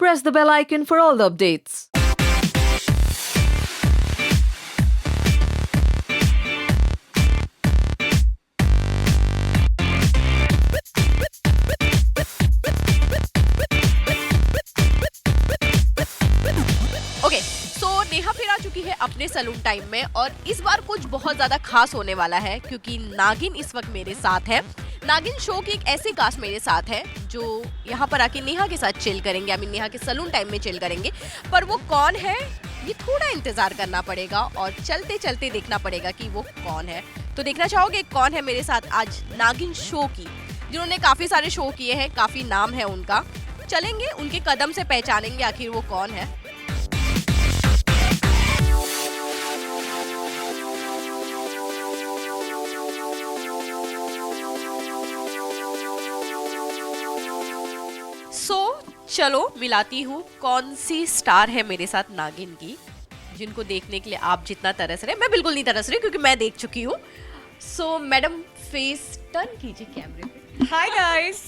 press the bell icon for all the updates. Okay, so Neha फिर आ चुकी है अपने सैलून टाइम में और इस बार कुछ बहुत ज्यादा खास होने वाला है क्योंकि नागिन इस वक्त मेरे साथ है। नागिन शो की एक ऐसी कास्ट मेरे साथ है जो यहाँ पर आके नेहा के साथ चिल करेंगे, आई मीन नेहा के सैलून टाइम में चिल करेंगे। पर वो कौन है ये थोड़ा इंतजार करना पड़ेगा और चलते चलते देखना पड़ेगा कि वो कौन है। तो देखना चाहोगे कौन है मेरे साथ आज नागिन शो की, जिन्होंने काफी सारे शो किए हैं, काफी नाम है उनका। चलेंगे उनके कदम से पहचानेंगे आखिर वो कौन है। चलो मिलाती हूँ कौन सी स्टार है मेरे साथ नागिन की, जिनको देखने के लिए आप जितना तरस रहे, मैं बिल्कुल नहीं तरस रही क्योंकि मैं देख चुकी हूँ। सो मैडम फेस टर्न कीजिए कैमरे पे। हाय गाइस,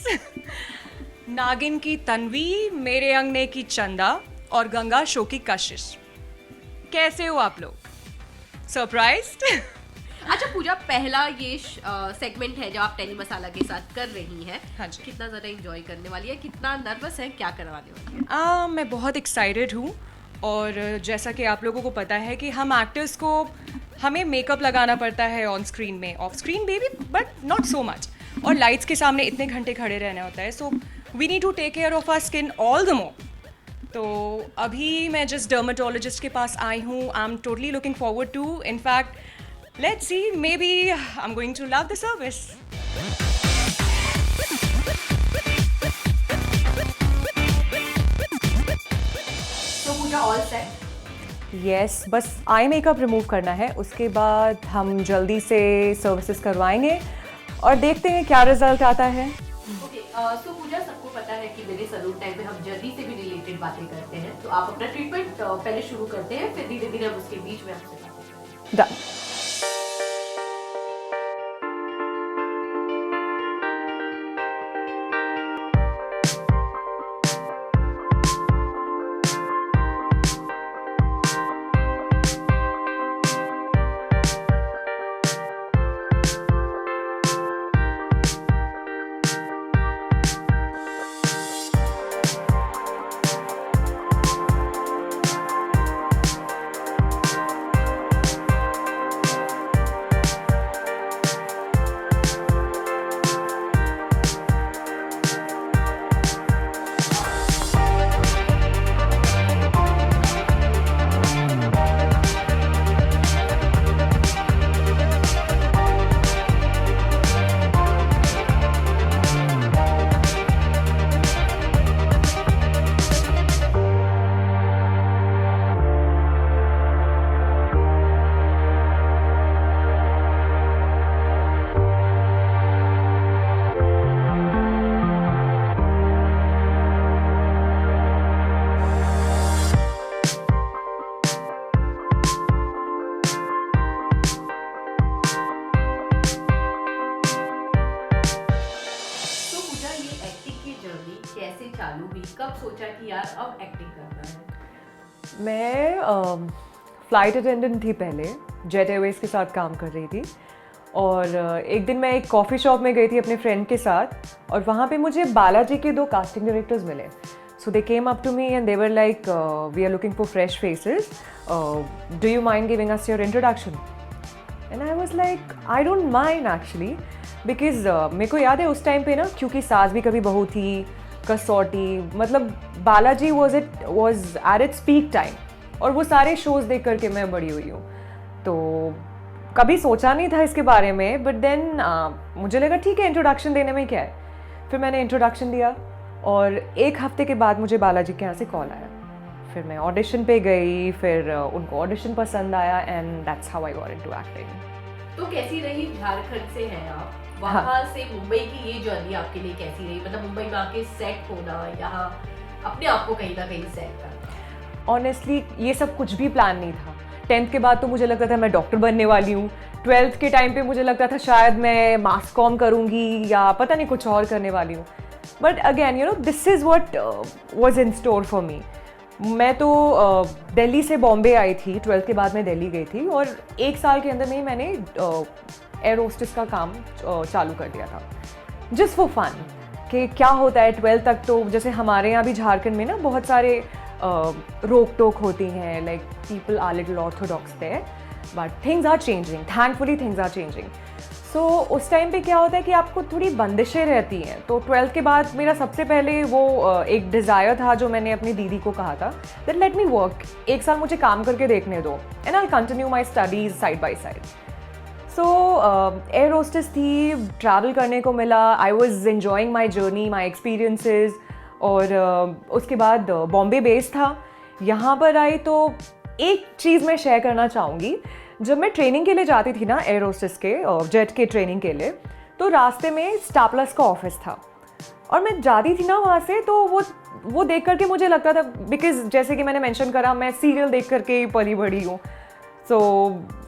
नागिन की तन्वी, मेरे अंगने की चंदा और गंगा शो की कशिश। कैसे हो आप लोग? सरप्राइज्ड? अच्छा पूजा, पहला ये सेगमेंट है जो आप टेनी मसाला के साथ कर रही हैं। हाँ जी। कितना ज़्यादा एंजॉय करने वाली है, कितना नर्वस है, क्या करवाने वाली है? मैं बहुत एक्साइटेड हूँ और जैसा कि आप लोगों को पता है कि हम एक्टर्स को हमें मेकअप लगाना पड़ता है ऑन स्क्रीन में, off screen baby but not so much, और लाइट्स के सामने इतने घंटे खड़े रहना होता है। So we need to take care of our skin all the more. तो अभी मैं जस्ट डर्मेटोलॉजिस्ट के पास आई हूँ। I am totally looking forward to, in fact let's see, maybe I'm going to love the service. So Pooja all set? Yes, बस eye makeup remove करना है, उसके बाद हम जल्दी से सर्विसेज करवाएंगे और देखते हैं क्या रिजल्ट आता है। Okay, so पूजा, सबको पता है कि मेरे सैलून टाइम में हम जर्नी से भी रिलेटेड बातें करते हैं, तो आप अपना ट्रीटमेंट पहले शुरू करते हैं, फिर धीरे धीरे हम उसके बीच में आपसे बातें करेंगे। डन। कैसे चालू हुई, कब सोचा कि यार अब एक्टिंग करना है? मैं फ्लाइट अटेंडेंट थी पहले, जेट एयरवेज के साथ काम कर रही थी और एक दिन मैं एक कॉफ़ी शॉप में गई थी अपने फ्रेंड के साथ और वहाँ पे मुझे बालाजी के 2 कास्टिंग डायरेक्टर्स मिले। So they came up to me and they were like, we are looking for fresh faces, do you mind giving us your introduction? And I was like I don't mind actually, because मेरे को याद है उस time पे ना, क्योंकि सास भी कभी बहू थी, कसौटी, मतलब Balaji was at its peak time और वो सारे शोज़ देख करके मैं बड़ी हुई हूँ। तो कभी सोचा नहीं था इसके बारे में, बट देन मुझे लगा ठीक है, इंट्रोडक्शन देने में क्या है। फिर मैंने इंट्रोडक्शन दिया और 1 हफ्ते के बाद मुझे बालाजी के यहाँ से कॉल आया। फिर मैं ऑडिशन पे गई, फिर उनको ऑडिशन पसंद आया and that's how I got into acting. तो कैसी रही, झारखंड से हैं आप, वहाँ से मुंबई की ये जर्नी आपके लिए कैसी रही? मतलब मुंबई में आके सेट होना, यहाँ अपने आप को कहीं ना कहीं सेट करना। ऑनेस्टली ये सब कुछ भी प्लान नहीं था। 10th के बाद तो मुझे लगता था मैं डॉक्टर बनने वाली हूँ, 12th के टाइम पे मुझे लगता था शायद मैं मास कॉम करूँगी या पता नहीं कुछ और करने वाली हूँ। But again you know this is what was in store for me. मैं तो दिल्ली से बॉम्बे आई थी, 12th के बाद मैं दिल्ली गई थी और 1 साल के अंदर में ही मैंने एयर होस्टेस का काम चालू कर दिया था, जस्ट फॉर फन कि क्या होता है 12th तक. तो जैसे हमारे यहाँ भी झारखंड में ना बहुत सारे रोक टोक होती हैं, like people are little orthodox there, but things are changing, thankfully things are changing. So उस टाइम पे क्या होता है कि आपको थोड़ी बंदिशें रहती हैं. तो 12th के बाद मेरा सबसे पहले वो एक डिज़ायर था जो मैंने अपनी दीदी को कहा था दैट लेट मी वर्क, 1 साल मुझे काम करके देखने दो and I continue my studies side by side. So air hostess थी, ट्रैवल करने को मिला, I was enjoying my journey, my experiences. और उसके बाद बॉम्बे बेस था. यहाँ पर आई तो एक चीज़ मैं शेयर करना चाहूँगी. जब मैं ट्रेनिंग के लिए जाती थी ना एयर होस्टेस के जेट के ट्रेनिंग के लिए, तो रास्ते में स्टार प्लस का ऑफिस था और मैं जाती थी ना वहाँ से, तो वो देख करके मुझे लगता था, बिकॉज जैसे कि मैंने मेंशन करा मैं सीरियल देख करके ही पली बड़ी हूँ. सो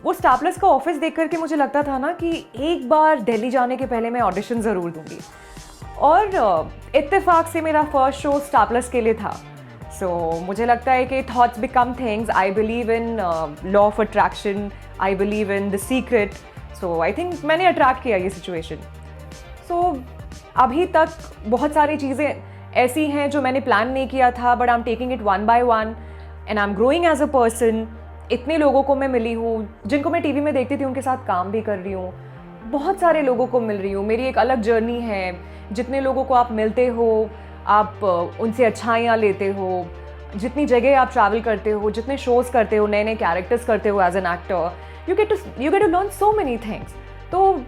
वो स्टार प्लस का ऑफिस देख करके मुझे लगता था ना कि एक बार दिल्ली जाने के पहले मैं ऑडिशन ज़रूर दूँगी. और इत्तेफाक से मेरा फर्स्ट शो स्टार प्लस के लिए था. सो मुझे लगता है कि thoughts become things. I believe in law of attraction, I believe in the secret. So I think मैंने अट्रैक्ट किया ये सिचुएशन. सो अभी तक बहुत सारी चीज़ें ऐसी हैं जो मैंने प्लान नहीं किया था, but I am taking it one by one and I am growing as a person. इतने लोगों को मैं मिली हूँ जिनको मैं टीवी में देखती थी, उनके साथ काम भी कर रही हूँ. बहुत सारे लोगों को मिल रही हूँ. मेरी एक अलग जर्नी है. जितने लोगों को आप मिलते हो, आप उनसे अच्छाइयाँ लेते हो, जितनी जगह आप ट्रैवल करते हो, जितने शोज़ करते हो, नए नए कैरेक्टर्स करते हो as an actor, you get to learn so many things. तो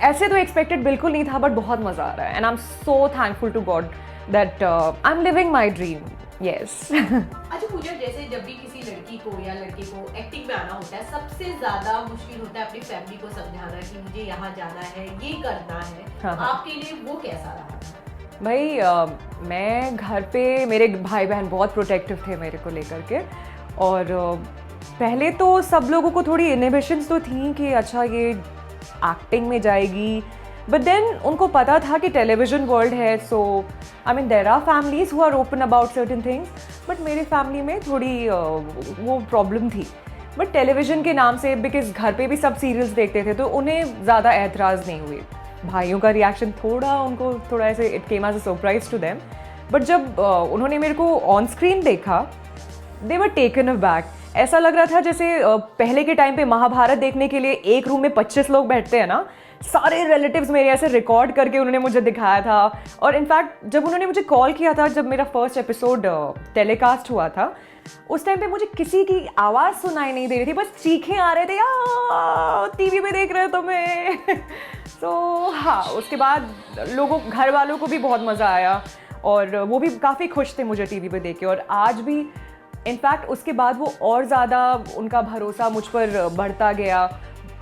ऐसे तो एक्सपेक्टेड बिल्कुल नहीं था, बट बहुत मज़ा आ रहा है and I am so thankful to God that I am living my dream. Yes. अच्छा पूजा, जैसे जब भी किसी लड़की को या लड़के को एक्टिंग में आना होता है, सबसे ज्यादा मुश्किल होता है अपनी फैमिली को समझाना कि मुझे यहाँ जाना है, ये करना है. हाँ. आपके लिए वो कैसा रहा? भाई मैं घर पे, मेरे भाई बहन बहुत प्रोटेक्टिव थे मेरे को लेकर के. और पहले तो सब लोगों को थोड़ी इनहिबिशंस तो थी कि अच्छा ये एक्टिंग में जाएगी, बट देन उनको पता था कि टेलीविज़न वर्ल्ड है. So I mean there are families who are open about certain things, but मेरी फैमिली में थोड़ी वो प्रॉब्लम थी. बट टेलीविज़न के नाम से, बिकॉज घर पे भी सब सीरियल्स देखते थे, तो उन्हें ज़्यादा एतराज़ नहीं हुए. भाइयों का रिएक्शन थोड़ा थोड़ा ऐसे it came as a surprise to them. But जब उन्होंने मेरे को ऑन स्क्रीन देखा, दे वर टेकन अबैक. ऐसा लग रहा था जैसे पहले के टाइम पे महाभारत देखने के लिए एक रूम में 25 लोग बैठते हैं ना, सारे रिलेटिव्स मेरे ऐसे रिकॉर्ड करके उन्होंने मुझे दिखाया था. और इनफैक्ट जब उन्होंने मुझे कॉल किया था, जब मेरा फर्स्ट एपिसोड टेलीकास्ट हुआ था, उस टाइम पे मुझे किसी की आवाज़ सुनाई नहीं दे रही थी, बस चीखें आ रहे थे, टीवी पे देख रहे हो तुम्हें. तो हाँ, उसके बाद घर वालों को भी बहुत मज़ा आया और वो भी काफ़ी खुश थे मुझे टीवी पे देख के. और आज भी इनफैक्ट उसके बाद वो और ज़्यादा उनका भरोसा मुझ पर बढ़ता गया.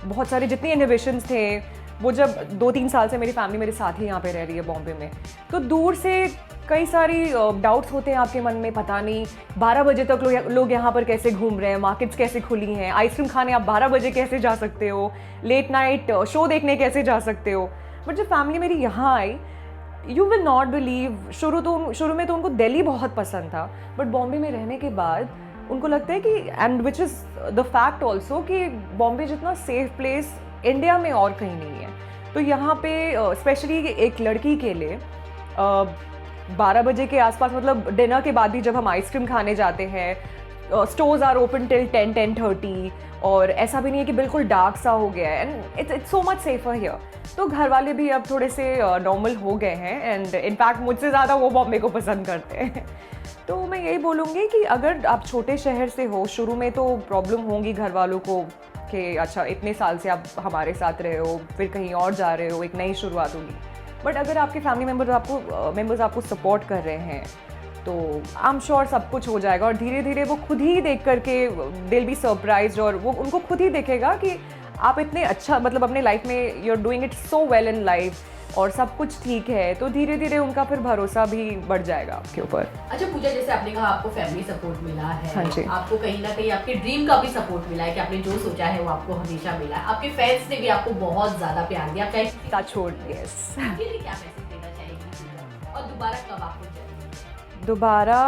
बहुत सारे जितने इनहिबिशंस थे, वो जब 2-3 साल से मेरी फैमिली मेरे साथ ही यहाँ पे रह रही है बॉम्बे में, तो दूर से कई सारी डाउट्स होते हैं आपके मन में. पता नहीं 12 बजे तक लोग यहाँ पर कैसे घूम रहे हैं, मार्केट्स कैसे खुली हैं, आइसक्रीम खाने आप 12 बजे कैसे जा सकते हो, लेट नाइट शो देखने कैसे जा सकते हो. बट जब फैमिली मेरी यहाँ आई, यू विल नॉट बिलीव, शुरू में तो उनको दिल्ली बहुत पसंद था, बट बॉम्बे में रहने के बाद उनको लगता है कि, and which is the fact also, कि बॉम्बे जितना सेफ प्लेस इंडिया में और कहीं नहीं है. तो यहाँ पे स्पेशली एक लड़की के लिए 12 बजे के आसपास, मतलब डिनर के बाद भी जब हम आइसक्रीम खाने जाते हैं, स्टोर्स आर ओपन टिल 10-10:30, और ऐसा भी नहीं है कि बिल्कुल डार्क सा हो गया है, and it's so much safer here. तो घर वाले भी अब थोड़े से नॉर्मल हो गए हैं एंड इनफैक्ट मुझसे ज़्यादा वो बॉम्बे को पसंद करते हैं. तो मैं यही बोलूँगी कि अगर आप छोटे शहर से हो, शुरू में तो प्रॉब्लम होंगी घर वालों को कि अच्छा इतने साल से आप हमारे साथ रहे हो, फिर कहीं और जा रहे हो, एक नई शुरुआत होगी. बट अगर आपके फैमिली मेम्बर्स आपको सपोर्ट कर रहे हैं, तो आई एम श्योर सब कुछ हो जाएगा. और धीरे धीरे वो खुद ही देख करके दे विल बी सरप्राइज्ड, और वो उनको खुद ही दिखेगा कि आप इतने अच्छा, मतलब अपने लाइफ में you are doing it so well in life और सब कुछ ठीक है. तो धीरे धीरे उनका फिर भरोसा भी बढ़ जाएगा आपके ऊपर. अच्छा पूजा, जैसे आपने कहा आपको फैमिली सपोर्ट मिला है, हाँ जी. आपको कहीं ना कहीं आपके ड्रीम का भी सपोर्ट मिला है कि आपने जो सोचा है वो आपको हमेशा मिला है. आपके फैंस ने भी आपको बहुत ज्यादा प्यार दिया. Touch wood. यस. क्या मैसेज देना चाहेंगी? दोबारा कब आप उज्जैन? दोबारा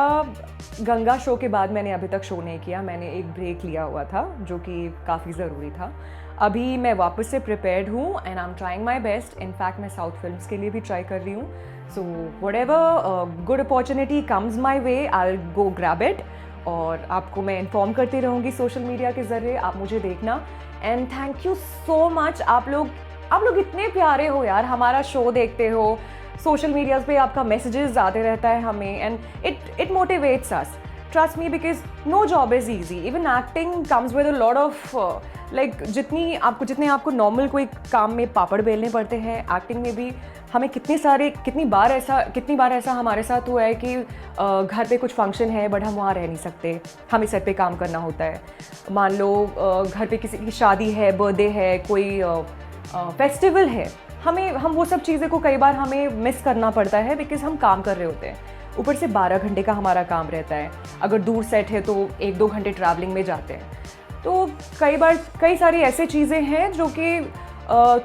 गंगा शो के बाद मैंने अभी तक शो नहीं किया, मैंने एक ब्रेक लिया हुआ था जो कि काफ़ी ज़रूरी था। अभी मैं वापस से प्रिपेयर्ड हूँ and I am trying my best. In fact मैं साउथ फिल्म्स के लिए भी ट्राई कर रही हूँ। So whatever good opportunity comes my way, I will go grab it और आपको मैं इन्फॉर्म करती रहूँगी सोशल मीडिया के ज़रिए, आप मुझे देखना। And thank you so much, आप लोग इतने प्यारे हो यार, हमारा शो देखते हो, सोशल मीडियाज़ पे आपका मैसेजेस आते रहता है हमें and it motivates us, trust me, because no job is easy. Even acting comes with a lot of like जितने आपको नॉर्मल कोई काम में पापड़ बेलने पड़ते हैं, एक्टिंग में भी हमें कितनी बार ऐसा हमारे साथ हुआ है कि घर पे कुछ फंक्शन है बट हम वहाँ रह नहीं सकते, हमें सेट पे काम करना होता है। मान लो घर पे किसी की शादी है, बर्थडे है, कोई फेस्टिवल है, हम वो सब चीज़ें को कई बार हमें मिस करना पड़ता है बिकॉज हम काम कर रहे होते हैं। ऊपर से 12 घंटे का हमारा काम रहता है, अगर दूर सेट है तो 1-2 घंटे ट्रैवलिंग में जाते हैं। तो कई सारी ऐसे चीज़ें हैं जो कि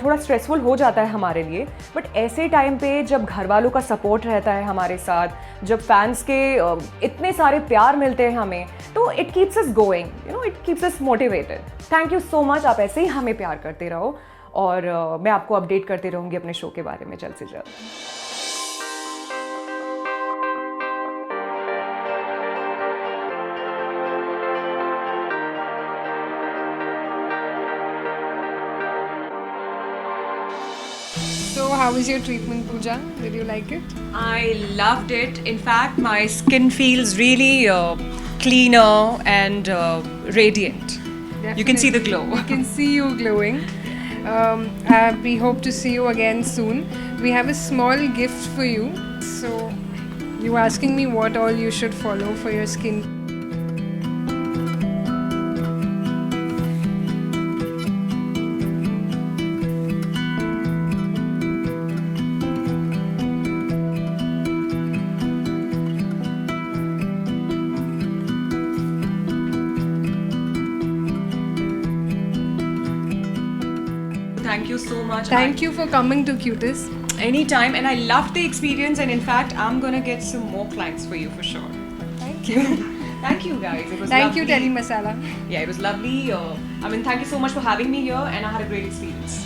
थोड़ा स्ट्रेसफुल हो जाता है हमारे लिए, बट ऐसे टाइम पे जब घर वालों का सपोर्ट रहता है हमारे साथ, जब फैंस के इतने सारे प्यार मिलते हैं हमें, तो it keeps us going, it keeps us motivated. Thank you so much, आप ऐसे ही हमें प्यार करते रहो और मैं आपको अपडेट करती रहूँगी अपने शो के बारे में जल्द से जल्द। So, how was your treatment, Pooja? Did you like it? I loved it. In fact, my skin feels really cleaner and radiant. You can see the glow. We can see you glowing. We hope to see you again soon. We have a small gift for you. So, you were asking me what all you should follow for your skin. Thank you so much. Thank you for coming to Cutis. Anytime, and I loved the experience, and in fact, I'm gonna get some more clients for you for sure. Thank you. Thank you guys. It was Thank lovely. you, Telly Masala. Yeah, it was lovely. Thank you so much for having me here, and I had a great experience.